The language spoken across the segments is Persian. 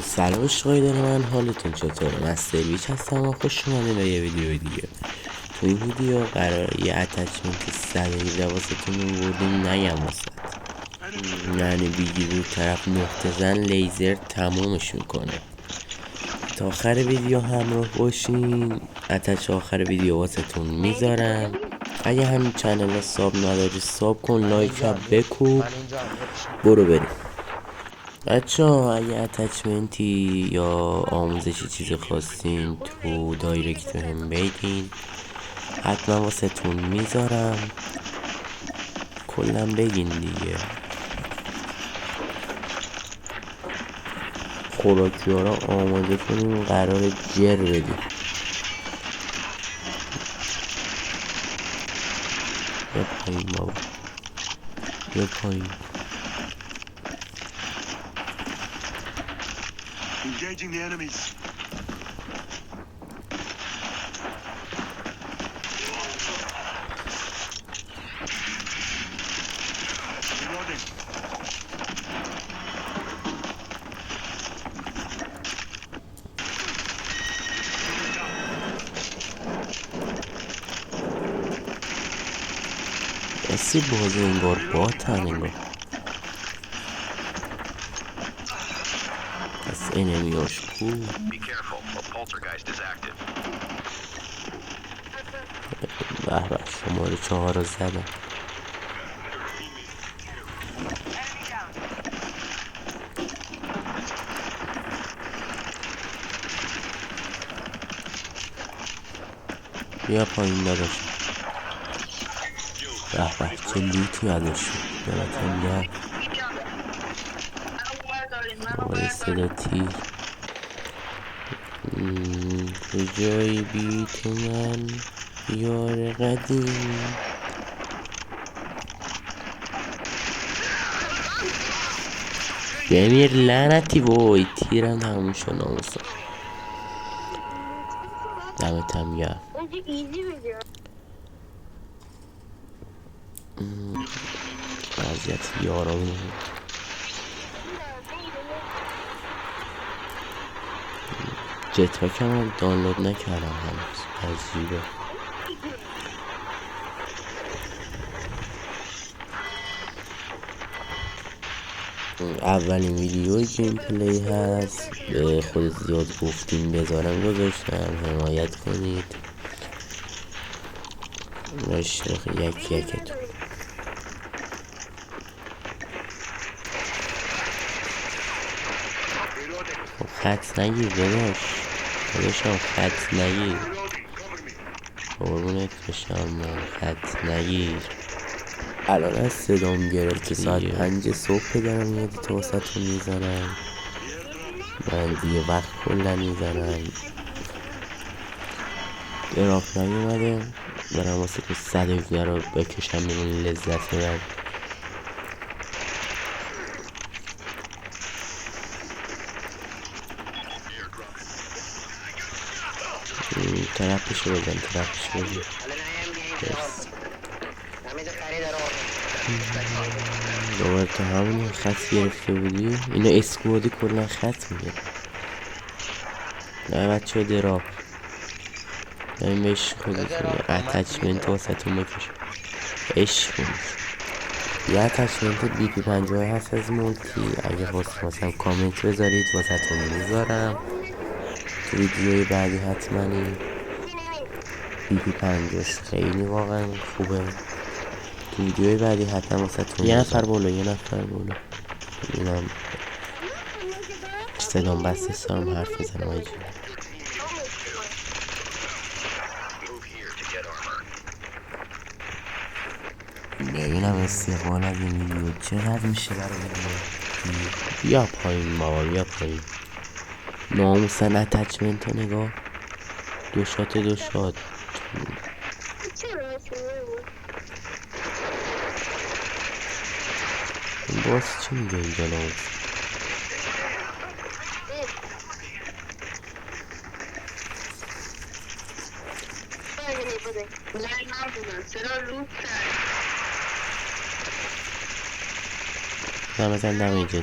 سلام شایدار من، حالتون چطوره؟ من سرویچ هستم و خوش اومدین به یه ویدیو دیگه. تو این ویدیو قراره یه اتچمنت 117 واسهتون بردیم نگم واسه یعنی بگی رو طرف نقطه زن لیزر تمومش میکنه. تا آخر ویدیو همراه باشین. اتچ آخر ویدیو واسهتون میذارم. اگه همین چنل ها ساب نداری ساب کن، لایک هم بکوب. برو بریم بچه ها. اگه اتچمنتی یا آموزشی چیز خواستین تو دایرکت هم بگین، حتما واسه تون میذارم. کلم بگین دیگه. خوراکیارا آماده کنیم، قرار جر بدیم. یه پایین بابا، یه پایین. Engaging the enemies. Reloading. اسی بازی انگار باتن انگار. پس انمیاش کو. به به، شماره 4 رو زدم. بیا پایین داداش. به به، چه لوتی نداشت. دلتم گرد. وای صدا تیر. کجایی بی تو من یار قدیم. بمیر لعنتی، وای تیرم تموم شد ناموسا. دمتم گرم. وضعیت یارامون جت پک هم دانلود نکردم هنوز. عجیبه. اولین ویدیوی گیم پلی هست. به خود زیاد گفتیم بذارم گذاشتم. حمایت کنید. عشق یکتون. خب خط نگیر داداشم خط نگیر. قربونت بشم، خط نگیر. الان از صدام گرفت که ساعت 5 صبح دارم یه دیتا واسهتون میزنم. من دیگه وقت کلن میزنم. دراپ نیومده، برم واسه که 117 رو بکشم بیرون لذت ببرم. ترپشو بزن. دوباره تا همون خط گرفته بودی. اینا اسکوادی کلن خط میگه. نه بچه ها دراپ داریم بهش خودتون اتچمنت واسه تون بکش. عشق کنید. یه اتچمنت بی پی 50 هست از مولتی. اگه واسه کامنت بذارید واسه تون میذارم تو ویدیوی بعدی. حتما بی پی 50 خیلی واقعا خوبه. تو ویدیوی بعدی حتما واسه تون. یه نفر بالا اینم صدام بسته سارم حرف بزنم. آجی ببینم استقبال از این ویدیو چقدر میشه برای ویدیو. بیا پایین بابا، بیا پایین. ناموسن اتچمنت ها نگاه. دو شات باز چی میگه اینجا ناموس. دم اینجا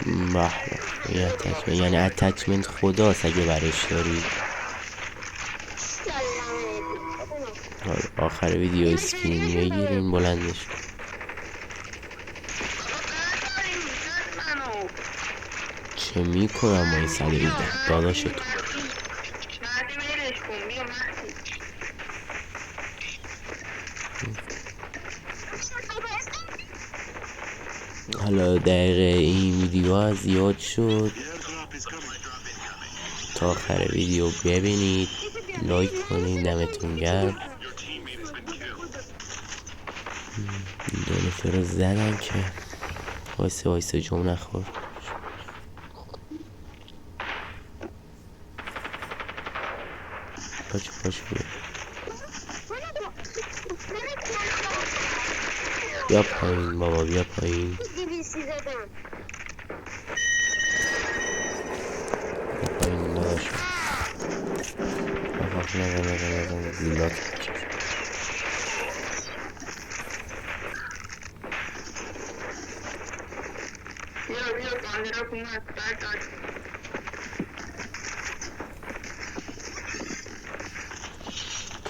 این اتچمنت یعنی اتچمنت خداست اگه برش داری. آخر ویدیو اسکرین بگیرین بلندش کن. چه میکنم با این 117 داداشتون. حالا دقیقه این ویدیو ها زیاد شد، تا آخر ویدیو ببینید، لایک کنید، دمتون گرم. دو نفر رو زدن که وایسه جمع نخور. پاچه بیا پایین بابا، بیا پایین. داداش نزن زیلات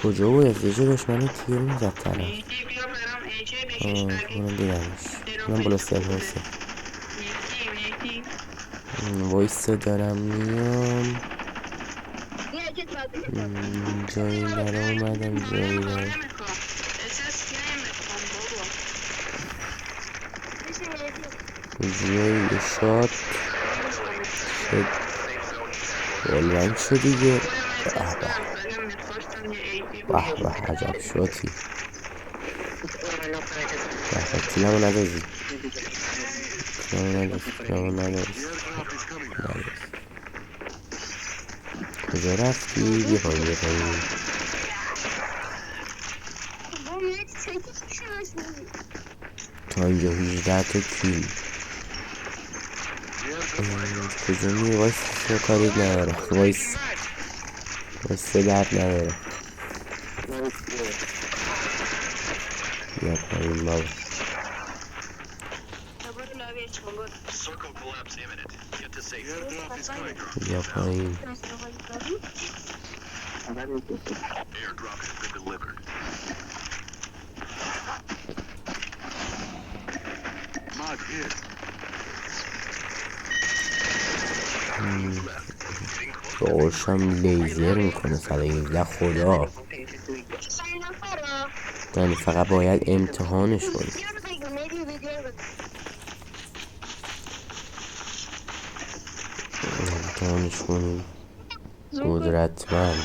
کجا بود؟ افزیجه داشت منو تیر میزد طرف. اونم دیدمش، اونم بلستر هایسه. وایسه دارم میام. جایی در اومدم، جایی در جایی شاد بلند شد دیگه. به عجب شاتی. تیلمو ندازی، کجا رفتی؟ بیا پایین تا اینجا 18 تا کیل. کجا میری؟ وایسا کارید نداره، وایسا درد نداره. بیا پایین بابا. بیا پایین. داشتم لیزر میکنه 117 خدا. یعنی فقط باید امتحانش کنی. قدرتمند.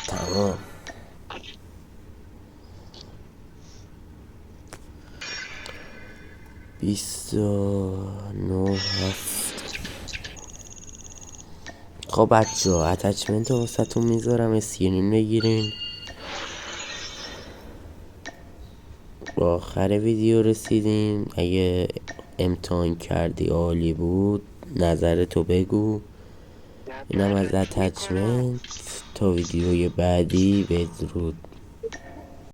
تمام. بیست و نه هفت. خب بچه ها اتچمنت رو واسه تون میذارم، اسکرین بگیرین. با آخر ویدیو رسیدیم. اگه امتحان کردی عالی بود، نظرتو بگو. اینم از اتچمنت. تا ویدیوی بعدی، بدرود.